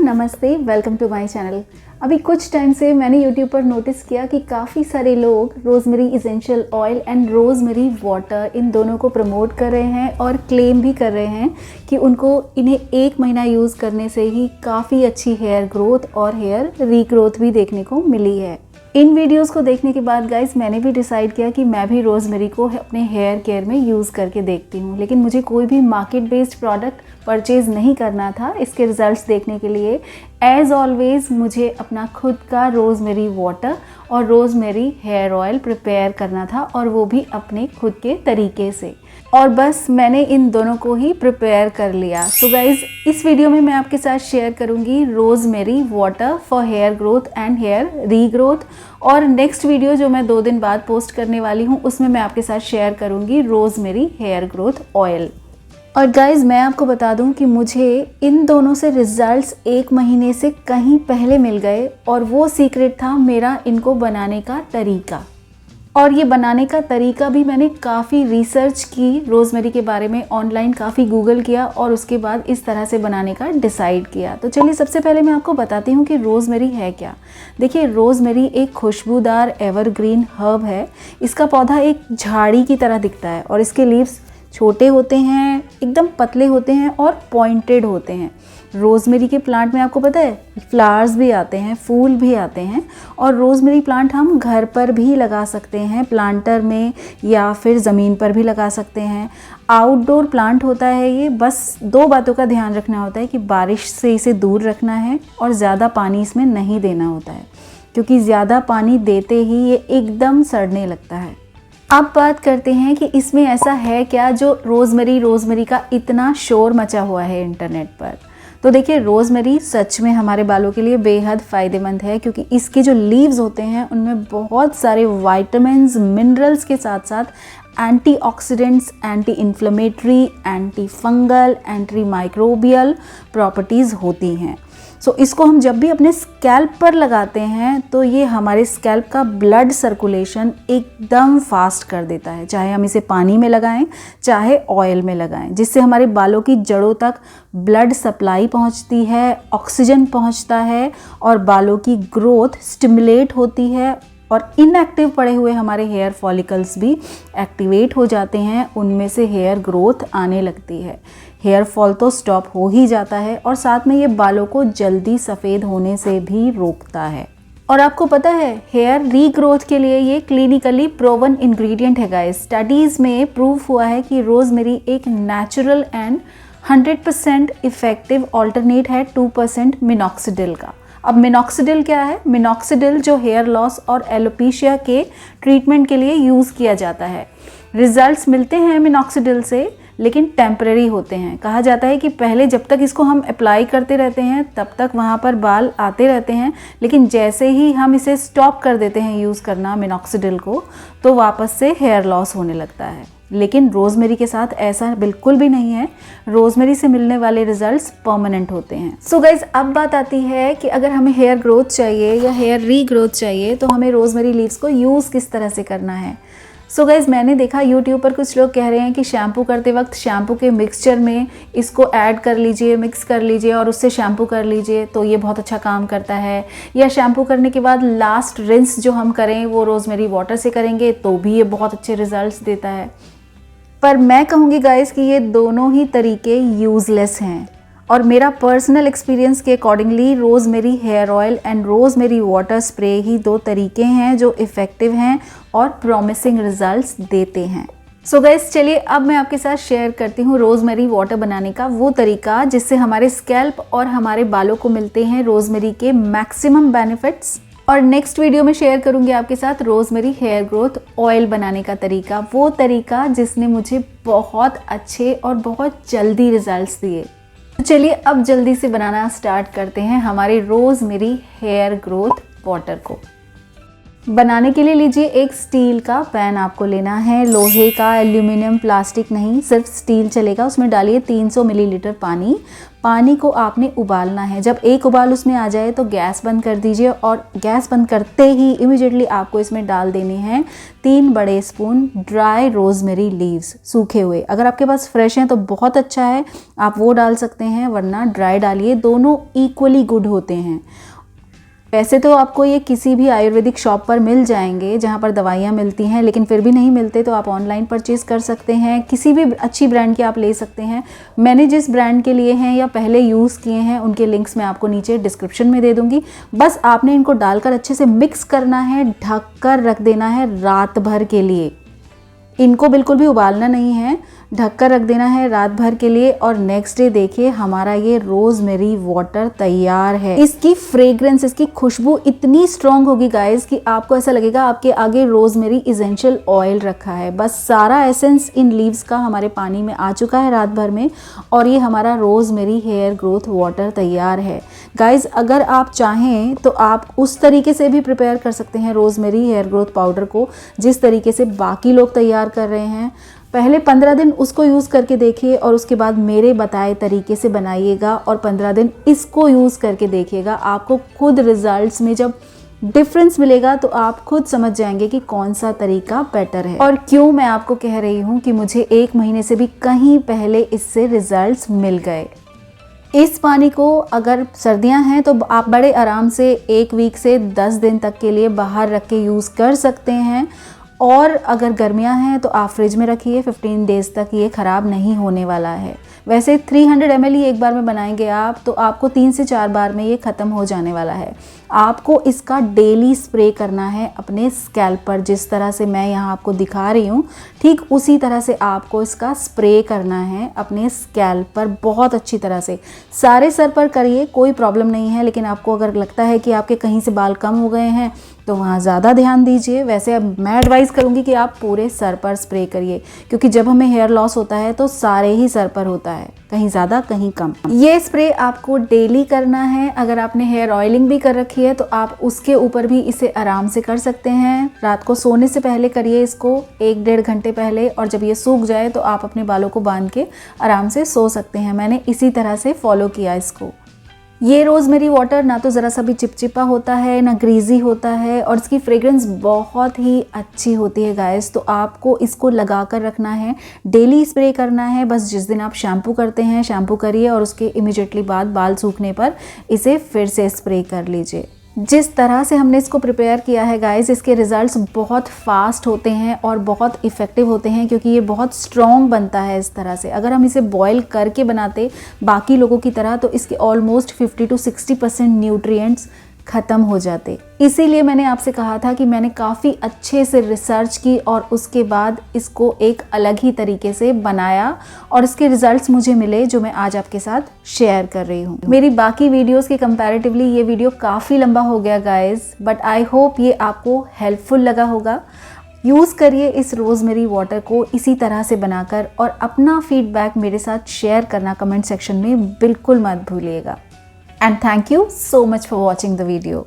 नमस्ते, welcome to my channel. अभी कुछ टाइम से मैंने YouTube पर नोटिस किया कि काफ़ी सारे लोग rosemary essential oil and rosemary water in दोनों को प्रमोट कर रहे हैं और क्लेम भी कर रहे हैं कि इन्हें 1 महीना यूज़ करने से ही काफ़ी अच्छी हेयर ग्रोथ और हेयर रीग्रोथ भी देखने को मिली है। इन वीडियोस को देखने के बाद गाइस मैंने भी डिसाइड किया कि मैं भी रोज़मेरी को अपने हेयर केयर में यूज़ करके देखती हूँ, लेकिन मुझे कोई भी मार्केट बेस्ड प्रोडक्ट परचेज़ नहीं करना था इसके रिज़ल्ट्स देखने के लिए। एज़ ऑलवेज़ मुझे अपना खुद का रोज़मेरी वाटर और रोज़मेरी हेयर ऑयल प्रिपेयर करना था, और वो भी अपने खुद के तरीके से, और बस मैंने इन दोनों को ही प्रिपेयर कर लिया। तो गाइज़ इस वीडियो में मैं आपके साथ शेयर करूंगी rosemary water for hair growth and hair regrowth, और नेक्स्ट वीडियो जो मैं 2 दिन बाद पोस्ट करने वाली हूँ उसमें मैं आपके साथ शेयर करूंगी रोज़मेरी हेयर ग्रोथ ऑयल। और गाइज़ मैं आपको बता दूं कि मुझे इन दोनों से रिज़ल्ट्स 1 महीने से कहीं पहले मिल गए, और वो सीक्रेट था मेरा इनको बनाने का तरीका। और ये बनाने का तरीका भी मैंने काफ़ी रिसर्च की रोज़मेरी के बारे में, ऑनलाइन काफ़ी गूगल किया और उसके बाद इस तरह से बनाने का डिसाइड किया। तो चलिए सबसे पहले मैं आपको बताती हूँ कि रोज़मेरी है क्या। देखिए, रोज़मेरी एक खुशबूदार एवरग्रीन हर्ब है। इसका पौधा एक झाड़ी की तरह दिखता है और इसके लीव्स छोटे होते हैं, एकदम पतले होते हैं और पॉइंटेड होते हैं। रोज़मेरी के प्लांट में आपको पता है फ्लावर्स भी आते हैं, फूल भी आते हैं, और रोज़मेरी प्लांट हम घर पर भी लगा सकते हैं, प्लांटर में या फिर ज़मीन पर भी लगा सकते हैं। आउटडोर प्लांट होता है ये। बस 2 बातों का ध्यान रखना होता है कि बारिश से इसे दूर रखना है और ज़्यादा पानी इसमें नहीं देना होता है, क्योंकि ज़्यादा पानी देते ही ये एकदम सड़ने लगता है। अब बात करते हैं कि इसमें ऐसा है क्या जो रोज़मेरी का इतना शोर मचा हुआ है इंटरनेट पर। तो देखिए, रोज़मेरी सच में हमारे बालों के लिए बेहद फ़ायदेमंद है, क्योंकि इसके जो लीव्स होते हैं उनमें बहुत सारे विटामिन्स, मिनरल्स के साथ साथ antioxidants, anti inflammatory, anti fungal, anti microbial properties होती हैं। सो इसको हम जब भी अपने स्कैल्प पर लगाते हैं तो ये हमारे स्कैल्प का ब्लड सर्कुलेशन एकदम फास्ट कर देता है, चाहे हम इसे पानी में लगाएं चाहे ऑयल में लगाएं, जिससे हमारे बालों की जड़ों तक ब्लड सप्लाई पहुंचती है, ऑक्सीजन पहुंचता है और बालों की ग्रोथ स्टिमुलेट होती है, और इनएक्टिव पड़े हुए हमारे हेयर फॉलिकल्स भी एक्टिवेट हो जाते हैं, उनमें से हेयर ग्रोथ आने लगती है। हेयर फॉल तो स्टॉप हो ही जाता है, और साथ में ये बालों को जल्दी सफ़ेद होने से भी रोकता है। और आपको पता है हेयर रीग्रोथ के लिए ये क्लिनिकली प्रूवन इंग्रेडिएंट है गाइस। स्टडीज़ में प्रूफ हुआ है कि रोज़मेरी एक नेचुरल एंड 100% इफेक्टिव ऑल्टरनेट है 2% मिनॉक्सिडिल का। अब मिनॉक्सिडिल क्या है? मिनॉक्सिडिल जो हेयर लॉस और एलोपेशिया के ट्रीटमेंट के लिए यूज़ किया जाता है। रिजल्ट्स मिलते हैं मिनॉक्सिडिल से, लेकिन टेम्परेरी होते हैं। कहा जाता है कि पहले जब तक इसको हम अप्लाई करते रहते हैं तब तक वहाँ पर बाल आते रहते हैं, लेकिन जैसे ही हम इसे स्टॉप कर देते हैं यूज़ करना मिनॉक्सिडिल को, तो वापस से हेयर लॉस होने लगता है। लेकिन रोज़मेरी के साथ ऐसा बिल्कुल भी नहीं है। रोज़मेरी से मिलने वाले रिजल्ट्स परमानेंट होते हैं। सो गाइज अब बात आती है कि अगर हमें हेयर ग्रोथ चाहिए या हेयर रीग्रोथ चाहिए तो हमें रोज़मेरी लीव्स को यूज़ किस तरह से करना है। सो गाइज मैंने देखा यूट्यूब पर कुछ लोग कह रहे हैं कि शैम्पू करते वक्त शैम्पू के मिक्सचर में इसको ऐड कर लीजिए, मिक्स कर लीजिए और उससे शैम्पू कर लीजिए तो ये बहुत अच्छा काम करता है। या शैम्पू करने के बाद लास्ट रिंस जो हम करें वो रोज़मेरी वाटर से करेंगे तो भी ये बहुत अच्छे रिजल्ट्स देता है। पर मैं कहूँगी गाइस कि ये दोनों ही तरीके यूज़लेस हैं, और मेरा पर्सनल एक्सपीरियंस के accordingly rosemary hair oil and rosemary water spray ही 2 तरीके हैं जो इफ़ेक्टिव हैं और प्रॉमिसिंग रिजल्ट्स देते हैं। सो गाइस चलिए अब मैं आपके साथ शेयर करती हूँ रोज़मेरी वाटर बनाने का वो तरीका जिससे हमारे स्कैल्प और हमारे बालों को मिलते हैं रोज़मेरी के मैक्सिमम बेनिफिट्स। और नेक्स्ट वीडियो में शेयर करूंगी आपके साथ रोज़मेरी हेयर ग्रोथ ऑयल बनाने का तरीका, वो तरीका जिसने मुझे बहुत अच्छे और बहुत जल्दी रिजल्ट्स दिए। तो चलिए अब जल्दी से बनाना स्टार्ट करते हैं हमारे रोज़मेरी हेयर ग्रोथ वाटर को। बनाने के लिए लीजिए एक स्टील का पैन आपको लेना है, लोहे का, एल्यूमिनियम, प्लास्टिक नहीं, सिर्फ स्टील चलेगा। उसमें डालिए 300 मिलीलीटर पानी। पानी को आपने उबालना है। जब एक उबाल उसमें आ जाए तो गैस बंद कर दीजिए और गैस बंद करते ही इमीडिएटली आपको इसमें डाल देने हैं 3 बड़े स्पून ड्राई रोजमेरी लीव्स, सूखे हुए। अगर आपके पास फ्रेश हैं तो बहुत अच्छा है, आप वो डाल सकते हैं, वरना ड्राई डालिए, दोनों इक्वली गुड होते हैं। वैसे तो आपको ये किसी भी आयुर्वेदिक शॉप पर मिल जाएंगे जहाँ पर दवाइयाँ मिलती हैं, लेकिन फिर भी नहीं मिलते तो आप ऑनलाइन परचेज़ कर सकते हैं। किसी भी अच्छी ब्रांड के आप ले सकते हैं। मैंने जिस ब्रांड के लिए हैं या पहले यूज़ किए हैं उनके लिंक्स मैं आपको नीचे डिस्क्रिप्शन में दे दूँगी। बस आपने इनको डालकर अच्छे से मिक्स करना है, ढक कर रख देना है रात भर के लिए। इनको बिल्कुल भी उबालना नहीं है, ढककर रख देना है रात भर के लिए। और नेक्स्ट डे देखिए हमारा ये रोजमेरी वाटर तैयार है। इसकी फ्रेग्रेंस, इसकी खुशबू इतनी स्ट्रॉन्ग होगी गाइस कि आपको ऐसा लगेगा आपके आगे रोजमेरी इसेंशियल ऑयल रखा है। बस सारा एसेंस इन लीव्स का हमारे पानी में आ चुका है रात भर में, और ये हमारा रोजमेरी हेयर ग्रोथ वाटर तैयार है। गाइज अगर आप चाहें तो आप उस तरीके से भी प्रिपेयर कर सकते हैं रोजमेरी हेयर ग्रोथ पाउडर को जिस तरीके से बाकी लोग तैयार कर रहे हैं। पहले 15 दिन उसको यूज़ करके देखिए और उसके बाद मेरे बताए तरीके से बनाइएगा और 15 दिन इसको यूज़ करके देखिएगा। आपको खुद रिजल्ट्स में जब डिफरेंस मिलेगा तो आप खुद समझ जाएंगे कि कौन सा तरीका बेटर है। और क्यों मैं आपको कह रही हूँ कि मुझे 1 महीने से भी कहीं पहले इससे रिजल्ट्स मिल गए। इस पानी को अगर सर्दियां हैं तो आप बड़े आराम से 1 वीक से 10 दिन तक के लिए बाहर रख के यूज़ कर सकते हैं। और अगर गर्मियां हैं तो आप फ्रिज में रखिए, 15 डेज़ तक ये ख़राब नहीं होने वाला है। वैसे 300 ml ही एक बार में बनाएंगे आप तो आपको 3 से 4 बार में ये ख़त्म हो जाने वाला है। आपको इसका डेली स्प्रे करना है अपने स्कैल्प पर, जिस तरह से मैं यहाँ आपको दिखा रही हूँ ठीक उसी तरह से आपको इसका स्प्रे करना है अपने स्कैल्प पर बहुत अच्छी तरह से। सारे सर पर करिए, कोई प्रॉब्लम नहीं है, लेकिन आपको अगर लगता है कि आपके कहीं से बाल कम हो गए हैं तो वहाँ ज़्यादा ध्यान दीजिए। वैसे अब मैं एडवाइस करूँगी कि आप पूरे सर पर स्प्रे करिए, क्योंकि जब हमें हेयर लॉस होता है तो सारे ही सर पर होता है, कहीं ज़्यादा कहीं कम। ये स्प्रे आपको डेली करना है। अगर आपने हेयर ऑयलिंग भी कर रखी है तो आप उसके ऊपर भी इसे आराम से कर सकते हैं। रात को सोने से पहले करिए इसको, 1-1.5 घंटे पहले, और जब ये सूख जाए तो आप अपने बालों को बांध के आराम से सो सकते हैं। मैंने इसी तरह से फॉलो किया इसको। ये रोज़मेरी वाटर ना तो ज़रा सा भी चिपचिपा होता है ना ग्रीजी होता है, और इसकी फ्रेग्रेंस बहुत ही अच्छी होती है गाइस। तो आपको इसको लगा कर रखना है, डेली स्प्रे करना है। बस जिस दिन आप शैम्पू करते हैं शैम्पू करिए और उसके इमीडिएटली बाद बाल सूखने पर इसे फिर से स्प्रे कर लीजिए। जिस तरह से हमने इसको प्रिपेयर किया है गाइस, इसके रिज़ल्ट्स बहुत फास्ट होते हैं और बहुत इफ़ेक्टिव होते हैं, क्योंकि ये बहुत स्ट्रॉन्ग बनता है इस तरह से। अगर हम इसे बॉईल करके बनाते बाकी लोगों की तरह तो इसके ऑलमोस्ट 50 to 60% न्यूट्रिएंट्स ख़त्म हो जाते। इसीलिए मैंने आपसे कहा था कि मैंने काफ़ी अच्छे से रिसर्च की और उसके बाद इसको एक अलग ही तरीके से बनाया और इसके रिजल्ट्स मुझे मिले जो मैं आज आपके साथ शेयर कर रही हूँ। मेरी बाकी वीडियोस के कंपैरेटिवली ये वीडियो काफ़ी लंबा हो गया गाइस, बट आई होप ये आपको हेल्पफुल लगा होगा। यूज़ करिए इस रोज़मेरी वाटर को इसी तरह से बनाकर, और अपना फीडबैक मेरे साथ शेयर करना कमेंट सेक्शन में बिल्कुल मत भूलिएगा। And thank you so much for watching the video.